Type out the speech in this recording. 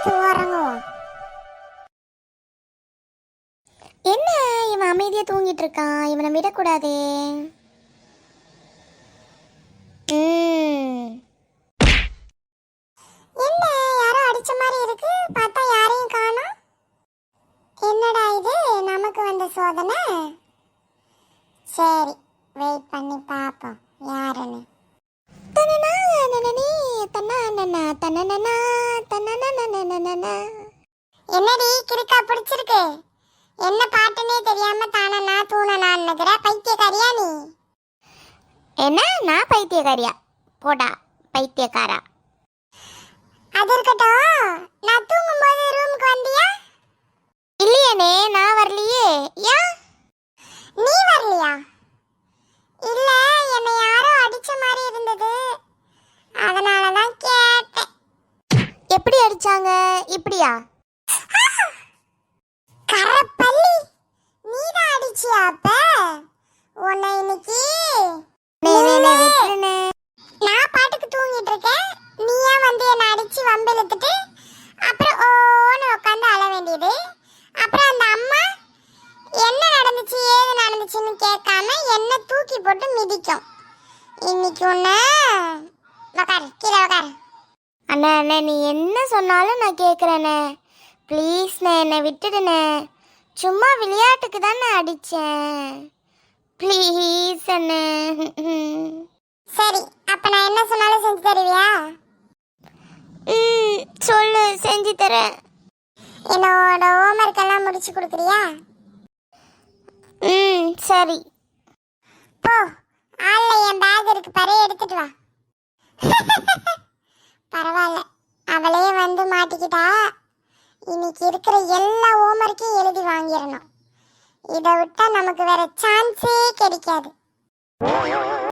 படுத்து உறங்குவோம். என்ன இவன் அமைதியா தூங்கிட்டு இருக்கான், இவனை விடக்கூடாதே. என்ன யாரோ அடிச்ச மாதிரி இருக்கு, பார்த்தா யாரையும் காணோம். என்னடா இது நமக்கு வந்த சோதனை. சரி வெயிட் பண்ணி பாப்போம் யாருன்னு. என்னடி கிறுக்கா பிடிச்சிருக்கு? என்ன பாட்டுன்னே தெரியாம தானனா தூணனான்னுகிற பைத்தியக்காரியா நீ? என்ன நான் பைத்தியக்காரியா? போடா பைத்தியக்காரா. அது இருக்கட்டும், நான் தூங்கும்போது ரூமுக்கு வந்தியா? இல்லையேனே, நான் வரலையே. ஏன் நீ வரலையா? இல்ல, என்னை யாரோ அடிச்ச மாதிரி இருந்தது, அதனால தான் கேட்டேன். எப்படி அடிச்சாங்க? இப்படியா? கரப்பள்ளி, நீ தான் அடிச்சியா? அப்ப உன்னை இன்னைக்கு நான் பாட்டுக்கு தூங்கிட்டு இருக்கேன், நீ ஏன் வந்து என்ன அடிச்சு வம்பிழுத்துட்டு அப்புறம் ஓன்னு உட்காந்து அழ வேண்டியது? அப்புறம் அந்த அம்மா என்ன நடந்துச்சு ஏது நடந்துச்சுன்னு கேட்காம என்ன தூக்கி போட்டு மிதிக்கும். இன்னைக்கு உன்னை உக்காரு, கீழே உக்காரு. அண்ணா அண்ணா, நீ என்ன சொன்னாலும் நான் கேட்குறேண்ணே. ப்ளீஸ்ண்ணே, என்னை விட்டுடுண்ணே. சும்மா விளையாட்டுக்கு தான் நான் அடித்தேன். ப்ளீஸ் அண்ணே. சரி, அப்போ நான் என்ன சொன்னாலும் செஞ்சு தருவியா? சொல்லு, செஞ்சு தரேன். என்னோட ஹோம்ஒர்க் எல்லாம் முடிச்சு கொடுக்குறியா? சரி போ, ஆள்ல என் பேக் இருக்கு பாரு, எடுத்துட்டு வா. பரவாயில்ல, அவளே வந்து மாட்டிக்கிட்டா. இன்னைக்கு இருக்கிற எல்லா ஹோம்ஒர்க்கையும் எழுதி வாங்கிடணும். இதை விட்டா நமக்கு வேற சான்ஸே கிடைக்காது.